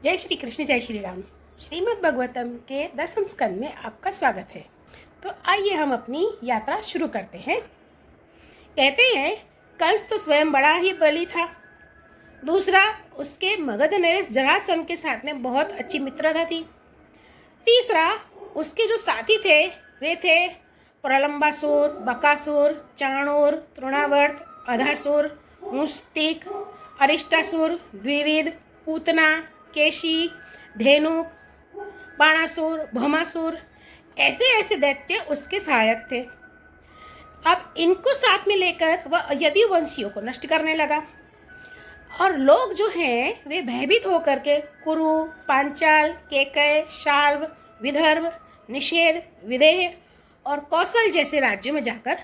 जय श्री कृष्ण, जय श्री राम। श्रीमद् भागवतम के 10वें स्कंद में आपका स्वागत है। तो आइए हम अपनी यात्रा शुरू करते हैं। कहते हैं कंस तो स्वयं बड़ा ही बली था। दूसरा, उसके मगध नरेश जरासंध के साथ में बहुत अच्छी मित्रता थी। तीसरा, उसके जो साथी थे वे थे प्रलंबासुर, बकासुर, चाणूर, तृणावर्त, अधासुर, मुष्टिक, अरिष्टासुर, द्विविद, पूतना, केशी, धेनुक, बाणासुर, भौमासुर, ऐसे ऐसे दैत्य उसके सहायक थे। अब इनको साथ में लेकर वह यदुवंशियों को नष्ट करने लगा और लोग जो हैं वे भयभीत होकर के कुरु, पांचाल, केकय, शाल्व, विदर्भ, निषेध, विदेह और कौशल जैसे राज्यों में जाकर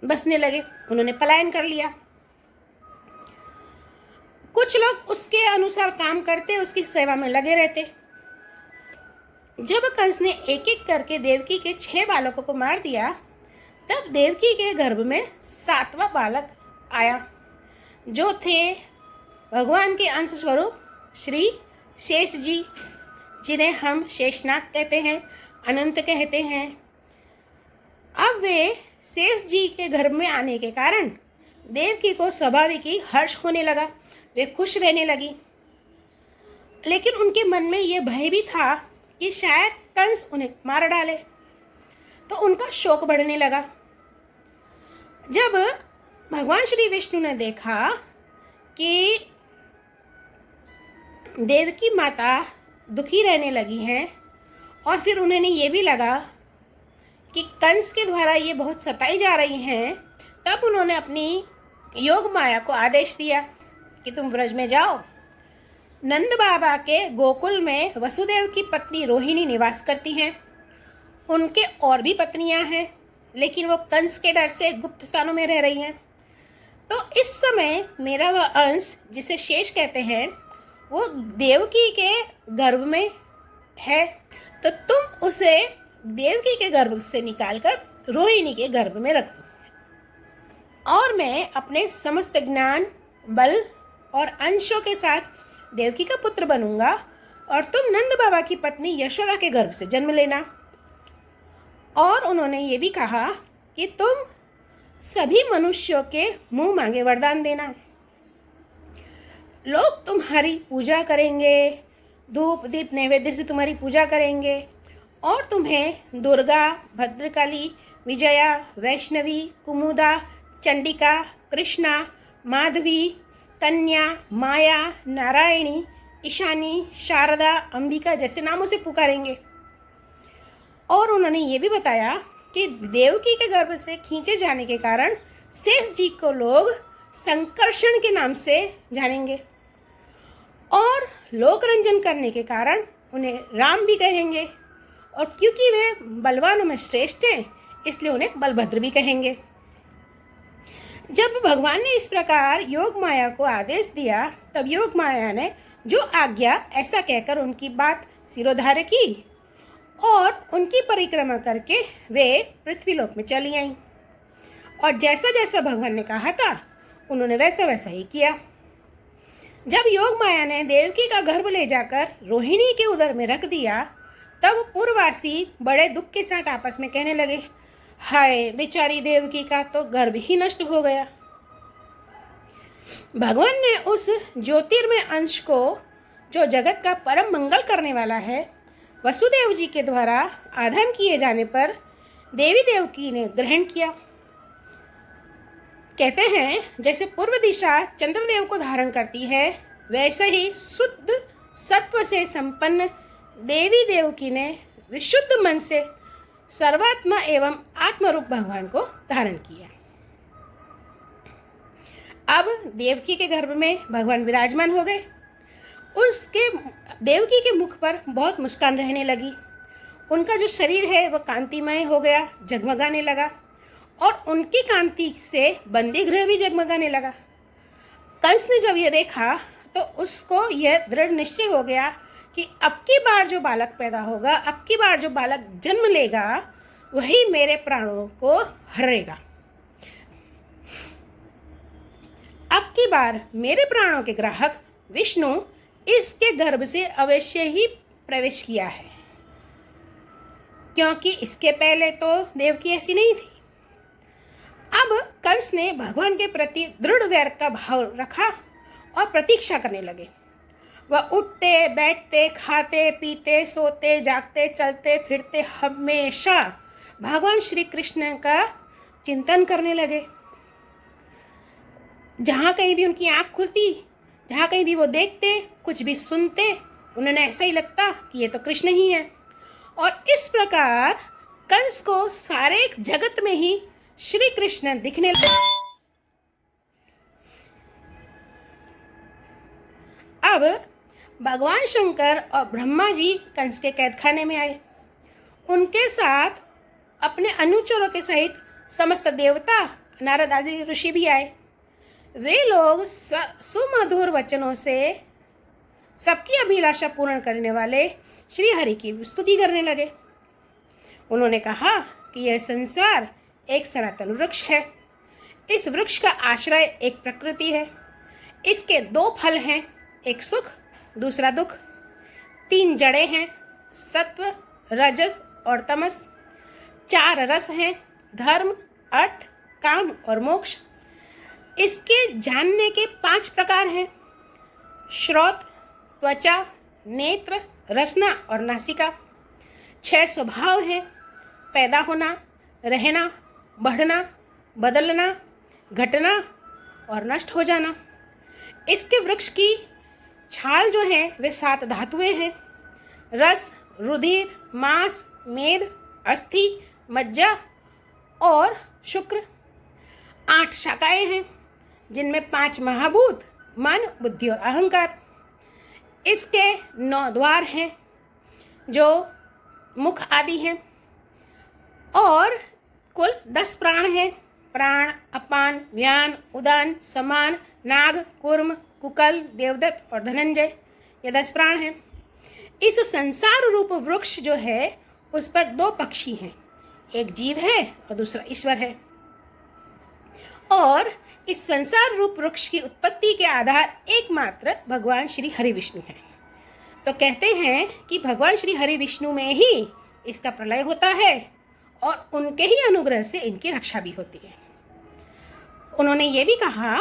बसने लगे। उन्होंने पलायन कर लिया। कुछ लोग उसके अनुसार काम करते, उसकी सेवा में लगे रहते। जब कंस ने एक एक करके देवकी के 6 बालकों को मार दिया, तब देवकी के गर्भ में 7वां बालक आया, जो थे भगवान के अंश स्वरूप श्री शेष जी, जिन्हें हम शेषनाग कहते हैं, अनंत कहते हैं। अब वे शेष जी के गर्भ में आने के कारण देवकी को स्वाभाविक ही हर्ष होने लगा। वे खुश रहने लगी, लेकिन उनके मन में यह भय भी था कि शायद कंस उन्हें मार डाले, तो उनका शोक बढ़ने लगा। जब भगवान श्री विष्णु ने देखा कि देवकी माता दुखी रहने लगी हैं और फिर उन्हें ये भी लगा कि कंस के द्वारा ये बहुत सताई जा रही हैं, तब उन्होंने अपनी योग माया को आदेश दिया कि तुम व्रज में जाओ। नंद बाबा के गोकुल में वसुदेव की पत्नी रोहिणी निवास करती हैं। उनके और भी पत्नियां हैं, लेकिन वो कंस के डर से गुप्त स्थानों में रह रही हैं। तो इस समय मेरा वह अंश, जिसे शेष कहते हैं, वो देवकी के गर्भ में है। तो तुम उसे देवकी के गर्भ से निकालकर रोहिणी के गर्भ में रख दो, और मैं अपने समस्त ज्ञान, बल और अंशों के साथ देवकी का पुत्र बनूंगा, और तुम नंद बाबा की पत्नी यशोदा के गर्भ से जन्म लेना। और उन्होंने ये भी कहा कि तुम सभी मनुष्यों के मुंह मांगे वरदान देना। लोग तुम्हारी पूजा करेंगे, धूप दीप नैवेद्य से तुम्हारी पूजा करेंगे, और तुम्हें दुर्गा, भद्रकाली, विजया, वैष्णवी, कुमुदा, चंडिका, कृष्णा, माधवी, कन्या, माया, नारायणी, ईशानी, शारदा, अंबिका जैसे नामों से पुकारेंगे। और उन्होंने ये भी बताया कि देवकी के गर्भ से खींचे जाने के कारण शेष जी को लोग संकर्षण के नाम से जानेंगे, और लोक रंजन करने के कारण उन्हें राम भी कहेंगे, और क्योंकि वे बलवानों में श्रेष्ठ हैं, इसलिए उन्हें बलभद्र भी कहेंगे। जब भगवान ने इस प्रकार योग माया को आदेश दिया, तब योग माया ने जो आज्ञा ऐसा कहकर उनकी बात सिरोधार्य की, और उनकी परिक्रमा करके वे पृथ्वीलोक में चली आईं। और जैसा जैसा भगवान ने कहा था, उन्होंने वैसा वैसा ही किया। जब योग माया ने देवकी का गर्भ ले जाकर रोहिणी के उदर में रख दिया, तब पूर्ववासी बड़े दुख के साथ आपस में कहने लगे, हाय, बेचारी देवकी का तो गर्भ ही नष्ट हो गया। भगवान ने उस ज्योतिर्मय अंश को, जो जगत का परम मंगल करने वाला है, वसुदेव जी के द्वारा आधान किए जाने पर देवी देवकी ने ग्रहण किया। कहते हैं जैसे पूर्व दिशा चंद्रदेव को धारण करती है, वैसे ही शुद्ध सत्व से संपन्न देवी देवकी ने विशुद्ध मन से सर्वात्मा एवं आत्मरूप भगवान को धारण किया। अब देवकी के गर्भ में भगवान विराजमान हो गए। उसके देवकी के मुख पर बहुत मुस्कान रहने लगी। उनका जो शरीर है वह कांतिमय हो गया, जगमगाने लगा, और उनकी कांति से बंदी गृह भी जगमगाने लगा। कंस ने जब यह देखा तो उसको यह दृढ़ निश्चय हो गया कि अब की बार जो बालक पैदा होगा, अब की बार जो बालक जन्म लेगा, वही मेरे प्राणों को हरेगा। अब की बार मेरे प्राणों के ग्राहक विष्णु इसके गर्भ से अवश्य ही प्रवेश किया है, क्योंकि इसके पहले तो देवकी ऐसी नहीं थी। अब कंस ने भगवान के प्रति दृढ़ वैर का भाव रखा और प्रतीक्षा करने लगे। वह उठते बैठते, खाते पीते, सोते जागते, चलते फिरते हमेशा भगवान श्री कृष्ण का चिंतन करने लगे। जहाँ कहीं भी उनकी आँख खुलती, जहाँ कहीं भी वो देखते, कुछ भी सुनते, उन्हें ऐसा ही लगता कि ये तो कृष्ण ही है। और इस प्रकार कंस को सारे जगत में ही श्री कृष्ण दिखने लगे। अब भगवान शंकर और ब्रह्मा जी कंस के कैद खाने में आए। उनके साथ अपने अनुचरों के सहित समस्त देवता, नारद आदि ऋषि भी आए। वे लोग सुमधुर वचनों से सबकी अभिलाषा पूर्ण करने वाले श्री हरि की स्तुति करने लगे। उन्होंने कहा कि यह संसार एक सनातन वृक्ष है। इस वृक्ष का आश्रय एक प्रकृति है। इसके दो फल हैं, एक सुख, दूसरा दुख। 3 जड़ें हैं, सत्व, रजस और तमस। 4 रस हैं, धर्म, अर्थ, काम और मोक्ष। इसके जानने के 5 प्रकार हैं, श्रोत, त्वचा, नेत्र, रसना और नासिका। 6 स्वभाव हैं, पैदा होना, रहना, बढ़ना, बदलना, घटना और नष्ट हो जाना। इसके वृक्ष की छाल जो है वे 7 धातुएं हैं, रस, रुधिर, मांस, मेद, अस्थि, मज्जा और शुक्र। 8 शाखाएं हैं, जिनमें 5 महाभूत, मन, बुद्धि और अहंकार। इसके 9 द्वार हैं, जो मुख आदि हैं, और कुल 10 प्राण हैं। प्राण, अपान, व्यान, उदान, समान, नाग, कूर्म, कुकल, देवदत्त और धनंजय, ये 10 प्राण हैं। इस संसार रूप वृक्ष जो है उस पर 2 पक्षी हैं, एक जीव है और दूसरा ईश्वर है। और इस संसार रूप वृक्ष की उत्पत्ति के आधार एकमात्र भगवान श्री हरि विष्णु हैं। तो कहते हैं कि भगवान श्री हरि विष्णु में ही इसका प्रलय होता है और उनके ही अनुग्रह से इनकी रक्षा भी होती है। उन्होंने ये भी कहा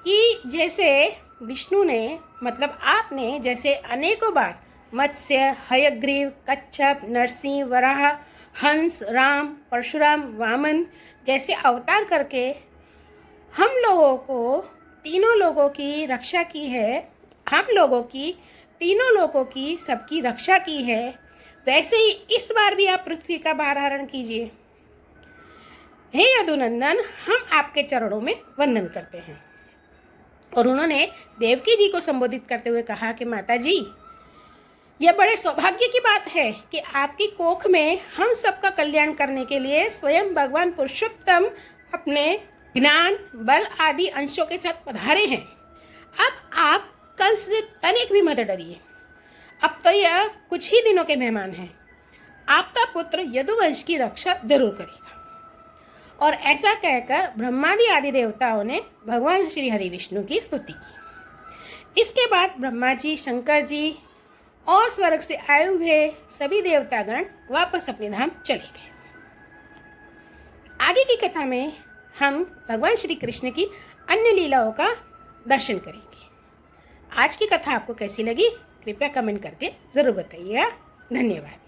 कि जैसे विष्णु ने, मतलब आपने जैसे अनेकों बार मत्स्य, हयग्रीव, कच्छप, नरसिंह, वराह, हंस, राम, परशुराम, वामन जैसे अवतार करके हम लोगों को, तीनों लोगों की रक्षा की है, हम लोगों की, तीनों लोगों की सबकी रक्षा की है, वैसे ही इस बार भी आप पृथ्वी का भार कीजिए। हे यदुनंदन, हम आपके चरणों में वंदन करते हैं। और उन्होंने देवकी जी को संबोधित करते हुए कहा कि माता जी, यह बड़े सौभाग्य की बात है कि आपकी कोख में हम सबका कल्याण करने के लिए स्वयं भगवान पुरुषोत्तम अपने ज्ञान, बल आदि अंशों के साथ पधारे हैं। अब आप कंस से तनिक भी मत डरिए। अब तो यह कुछ ही दिनों के मेहमान हैं। आपका पुत्र यदुवंश की रक्षा जरूर करेगा। और ऐसा कहकर ब्रह्मादि आदि देवताओं ने भगवान श्री हरि विष्णु की स्तुति की। इसके बाद ब्रह्मा जी, शंकर जी और स्वर्ग से आए हुए सभी देवतागण वापस अपने धाम चले गए। आगे की कथा में हम भगवान श्री कृष्ण की अन्य लीलाओं का दर्शन करेंगे। आज की कथा आपको कैसी लगी, कृपया कमेंट करके ज़रूर बताइएगा। धन्यवाद।